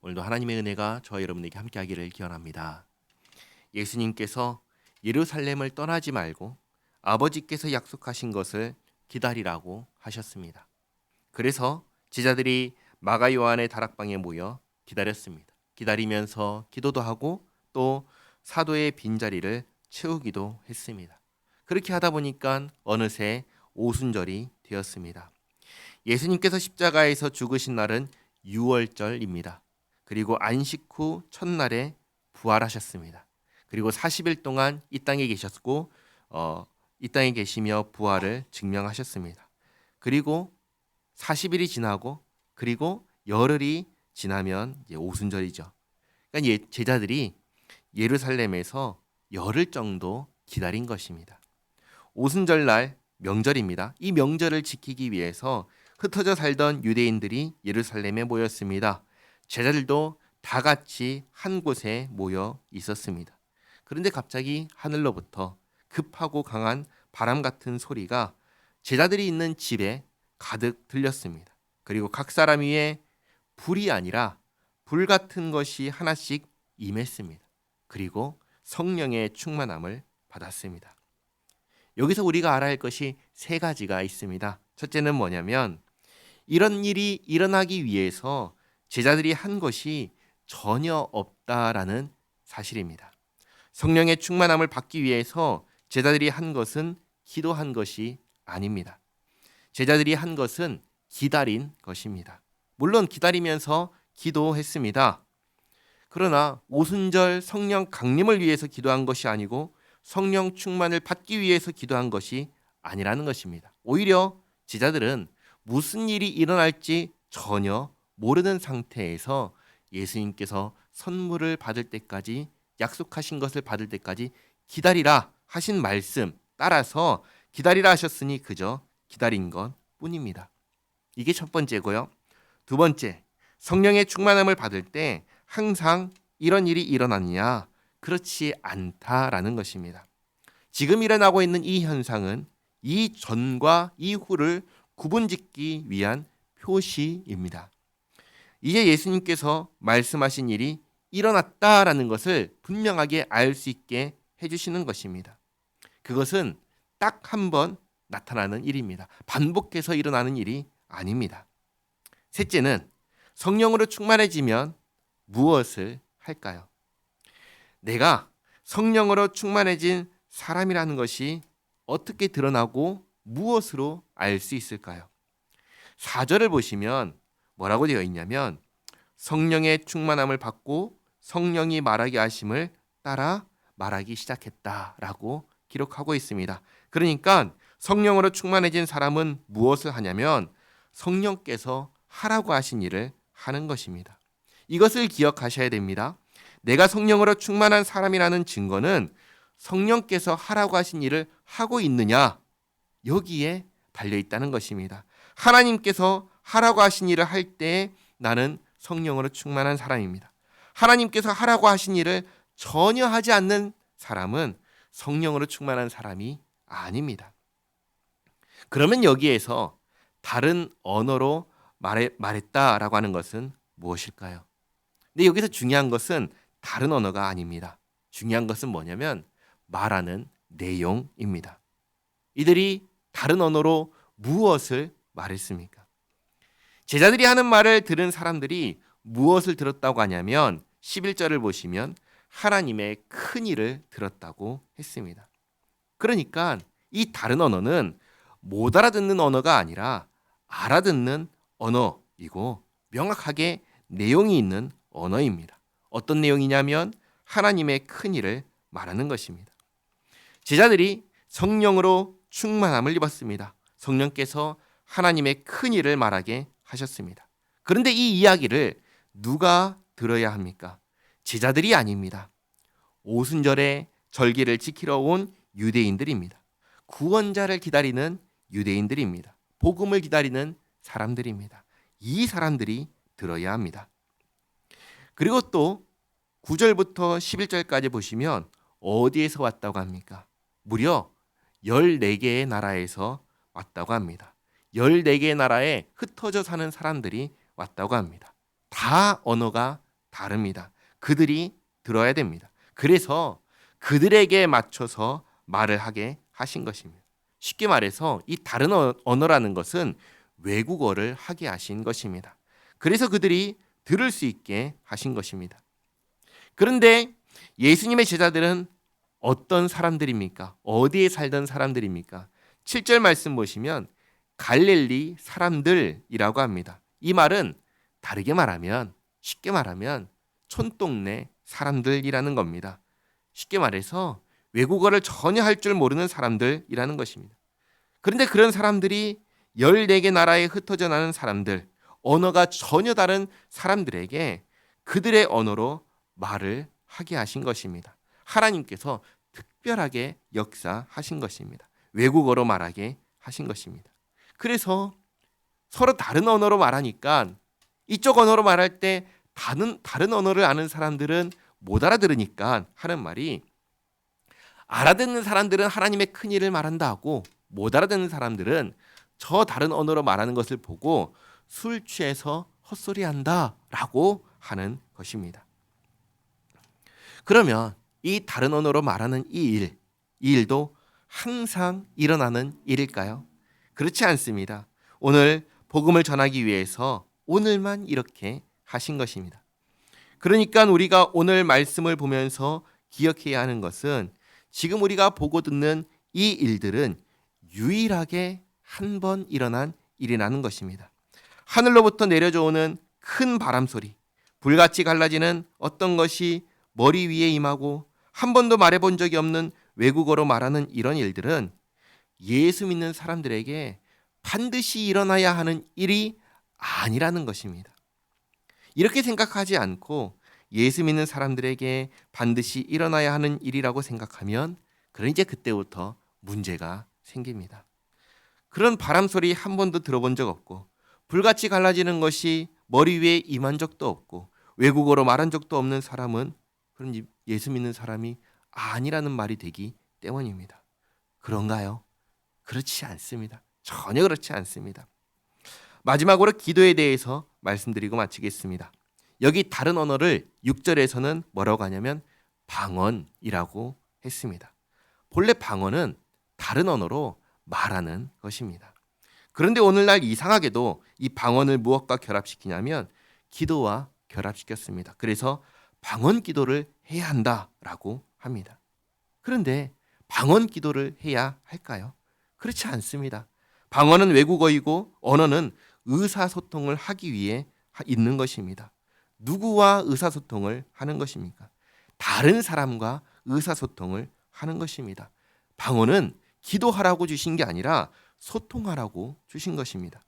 오늘도 하나님의 은혜가 저와 여러분에게 함께하기를 기원합니다. 예수님께서 예루살렘을 떠나지 말고 아버지께서 약속하신 것을 기다리라고 하셨습니다. 그래서 제자들이 마가 요한의 다락방에 모여 기다렸습니다. 기다리면서 기도도 하고 또 사도의 빈자리를 채우기도 했습니다. 그렇게 하다 보니까 어느새 오순절이 되었습니다. 예수님께서 십자가에서 죽으신 날은 유월절입니다. 그리고 안식 후 첫날에 부활하셨습니다. 그리고 40일 동안 이 땅에 계셨고 이 땅에 계시며 부활을 증명하셨습니다. 그리고 40일이 지나고 그리고 열흘이 지나면 이제 오순절이죠. 그러니까 제자들이 예루살렘에서 열흘 정도 기다린 것입니다. 오순절 날 명절입니다. 이 명절을 지키기 위해서 흩어져 살던 유대인들이 예루살렘에 모였습니다. 제자들도 다 같이 한 곳에 모여 있었습니다. 그런데 갑자기 하늘로부터 급하고 강한 바람 같은 소리가 제자들이 있는 집에 가득 들렸습니다. 그리고 각 사람 위에 불이 아니라 불 같은 것이 하나씩 임했습니다. 그리고 성령의 충만함을 받았습니다. 여기서 우리가 알아야 할 것이 세 가지가 있습니다. 첫째는 뭐냐면 이런 일이 일어나기 위해서 제자들이 한 것이 전혀 없다라는 사실입니다. 성령의 충만함을 받기 위해서 제자들이 한 것은 기도한 것이 아닙니다. 제자들이 한 것은 기다린 것입니다. 물론 기다리면서 기도했습니다. 그러나 오순절 성령 강림을 위해서 기도한 것이 아니고 성령 충만을 받기 위해서 기도한 것이 아니라는 것입니다. 오히려 제자들은 무슨 일이 일어날지 전혀 모르는 상태에서 예수님께서 선물을 받을 때까지 약속하신 것을 받을 때까지 기다리라 하신 말씀 따라서 기다리라 하셨으니 그저 기다린 것 뿐입니다. 이게 첫 번째고요. 두 번째, 성령의 충만함을 받을 때 항상 이런 일이 일어나느냐? 그렇지 않다라는 것입니다. 지금 일어나고 있는 이 현상은 이 전과 이후를 구분짓기 위한 표시입니다. 이제 예수님께서 말씀하신 일이 일어났다라는 것을 분명하게 알 수 있게 해주시는 것입니다. 그것은 딱 한 번 나타나는 일입니다. 반복해서 일어나는 일이 아닙니다. 셋째는 성령으로 충만해지면 무엇을 할까요? 내가 성령으로 충만해진 사람이라는 것이 어떻게 드러나고 무엇으로 알 수 있을까요? 4절을 보시면 뭐라고 되어 있냐면 성령의 충만함을 받고 성령이 말하게 하심을 따라 말하기 시작했다라고 기록하고 있습니다. 그러니까 성령으로 충만해진 사람은 무엇을 하냐면 성령께서 하라고 하신 일을 하는 것입니다. 이것을 기억하셔야 됩니다. 내가 성령으로 충만한 사람이라는 증거는 성령께서 하라고 하신 일을 하고 있느냐 여기에 달려 있다는 것입니다. 하나님께서 하라고 하신 일을 할 때 나는 성령으로 충만한 사람입니다. 하나님께서 하라고 하신 일을 전혀 하지 않는 사람은 성령으로 충만한 사람이 아닙니다. 그러면 여기에서 다른 언어로 말했다라고 하는 것은 무엇일까요? 근데 여기서 중요한 것은 다른 언어가 아닙니다. 중요한 것은 뭐냐면 말하는 내용입니다. 이들이 다른 언어로 무엇을 말했습니까? 제자들이 하는 말을 들은 사람들이 무엇을 들었다고 하냐면 11절을 보시면 하나님의 큰 일을 들었다고 했습니다. 그러니까 이 다른 언어는 못 알아듣는 언어가 아니라 알아듣는 언어이고 명확하게 내용이 있는 언어입니다. 어떤 내용이냐면 하나님의 큰 일을 말하는 것입니다. 제자들이 성령으로 충만함을 입었습니다. 성령께서 하나님의 큰 일을 말하게 하셨습니다. 그런데 이 이야기를 누가 들어야 합니까? 제자들이 아닙니다. 오순절에 절기를 지키러 온 유대인들입니다. 구원자를 기다리는 유대인들입니다. 복음을 기다리는 사람들입니다. 이 사람들이 들어야 합니다. 그리고 또 9절부터 11절까지 보시면 어디에서 왔다고 합니까? 무려 14개의 나라에서 왔다고 합니다. 14개의 나라에 흩어져 사는 사람들이 왔다고 합니다. 다 언어가 다릅니다. 그들이 들어야 됩니다. 그래서 그들에게 맞춰서 말을 하게 하신 것입니다. 쉽게 말해서 이 다른 언어라는 것은 외국어를 하게 하신 것입니다. 그래서 그들이 들을 수 있게 하신 것입니다. 그런데 예수님의 제자들은 어떤 사람들입니까? 어디에 살던 사람들입니까? 7절 말씀 보시면 갈릴리 사람들이라고 합니다. 이 말은 다르게 말하면, 쉽게 말하면 촌동네 사람들이라는 겁니다. 쉽게 말해서 외국어를 전혀 할 줄 모르는 사람들이라는 것입니다. 그런데 그런 사람들이 14개 나라에 흩어져 나는 사람들, 언어가 전혀 다른 사람들에게 그들의 언어로 말을 하게 하신 것입니다. 하나님께서 특별하게 역사하신 것입니다. 외국어로 말하게 하신 것입니다. 그래서 서로 다른 언어로 말하니까 이쪽 언어로 말할 때 다른 언어를 아는 사람들은 못 알아들으니까 하는 말이, 알아듣는 사람들은 하나님의 큰 일을 말한다 하고 못 알아듣는 사람들은 저 다른 언어로 말하는 것을 보고 술 취해서 헛소리한다 라고 하는 것입니다. 그러면 이 다른 언어로 말하는 이 일도 항상 일어나는 일일까요? 그렇지 않습니다. 오늘 복음을 전하기 위해서 오늘만 이렇게 하신 것입니다. 그러니까 우리가 오늘 말씀을 보면서 기억해야 하는 것은 지금 우리가 보고 듣는 이 일들은 유일하게 한 번 일어난 일이라는 것입니다. 하늘로부터 내려져 오는 큰 바람 소리, 불같이 갈라지는 어떤 것이 머리 위에 임하고 한 번도 말해본 적이 없는 외국어로 말하는 이런 일들은 예수 믿는 사람들에게 반드시 일어나야 하는 일이 아니라는 것입니다. 이렇게 생각하지 않고 예수 믿는 사람들에게 반드시 일어나야 하는 일이라고 생각하면 그럼 이제 그때부터 문제가 생깁니다. 그런 바람 소리 한 번도 들어본 적 없고 불같이 갈라지는 것이 머리 위에 임한 적도 없고 외국어로 말한 적도 없는 사람은 그럼 예수 믿는 사람이 아니라는 말이 되기 때문입니다. 그런가요? 그렇지 않습니다. 전혀 그렇지 않습니다. 마지막으로 기도에 대해서 말씀드리고 마치겠습니다. 여기 다른 언어를 6절에서는 뭐라고 하냐면 방언이라고 했습니다. 본래 방언은 다른 언어로 말하는 것입니다. 그런데 오늘날 이상하게도 이 방언을 무엇과 결합시키냐면 기도와 결합시켰습니다. 그래서 방언 기도를 해야 한다라고 합니다. 그런데 방언 기도를 해야 할까요? 그렇지 않습니다. 방언은 외국어이고 언어는 의사소통을 하기 위해 있는 것입니다. 누구와 의사소통을 하는 것입니까? 다른 사람과 의사소통을 하는 것입니다. 방언은 기도하라고 주신 게 아니라 소통하라고 주신 것입니다.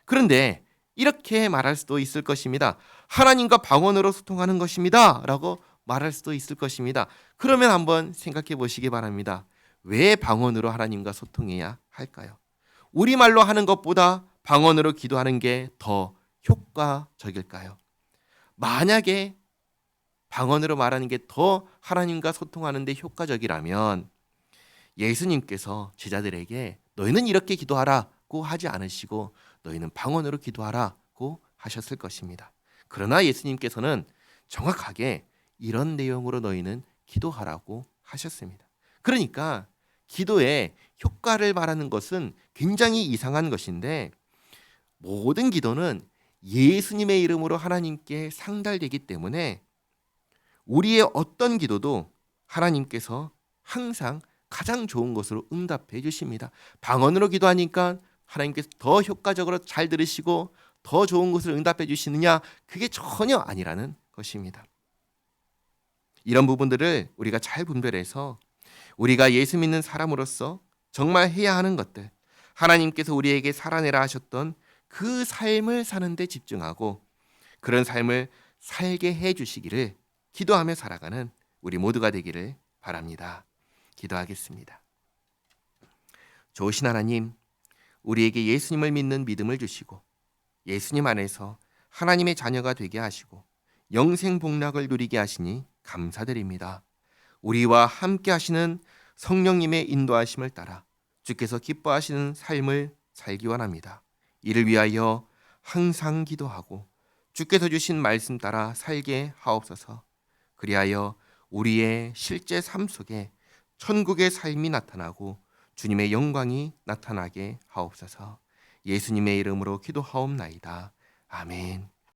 그런데 이렇게 말할 수도 있을 것입니다. 하나님과 방언으로 소통하는 것입니다 라고 말할 수도 있을 것입니다. 그러면 한번 생각해 보시기 바랍니다. 왜 방언으로 하나님과 소통해야 할까요? 우리말로 하는 것보다 방언으로 기도하는 게 더 효과적일까요? 만약에 방언으로 말하는 게 더 하나님과 소통하는 데 효과적이라면 예수님께서 제자들에게 너희는 이렇게 기도하라고 하지 않으시고 너희는 방언으로 기도하라고 하셨을 것입니다. 그러나 예수님께서는 정확하게 이런 내용으로 너희는 기도하라고 하셨습니다. 그러니까 기도의 효과를 말하는 것은 굉장히 이상한 것인데 모든 기도는 예수님의 이름으로 하나님께 상달되기 때문에 우리의 어떤 기도도 하나님께서 항상 가장 좋은 것으로 응답해 주십니다. 방언으로 기도하니까 하나님께서 더 효과적으로 잘 들으시고 더 좋은 것을 응답해 주시느냐? 그게 전혀 아니라는 것입니다. 이런 부분들을 우리가 잘 분별해서 우리가 예수 믿는 사람으로서 정말 해야 하는 것들, 하나님께서 우리에게 살아내라 하셨던 그 삶을 사는 데 집중하고 그런 삶을 살게 해 주시기를 기도하며 살아가는 우리 모두가 되기를 바랍니다. 기도하겠습니다. 좋으신 하나님, 우리에게 예수님을 믿는 믿음을 주시고 예수님 안에서 하나님의 자녀가 되게 하시고 영생 복락을 누리게 하시니 감사드립니다. 우리와 함께 하시는 성령님의 인도하심을 따라 주께서 기뻐하시는 삶을 살기 원합니다. 이를 위하여 항상 기도하고 주께서 주신 말씀 따라 살게 하옵소서. 그리하여 우리의 실제 삶 속에 천국의 삶이 나타나고 주님의 영광이 나타나게 하옵소서. 예수님의 이름으로 기도하옵나이다. 아멘.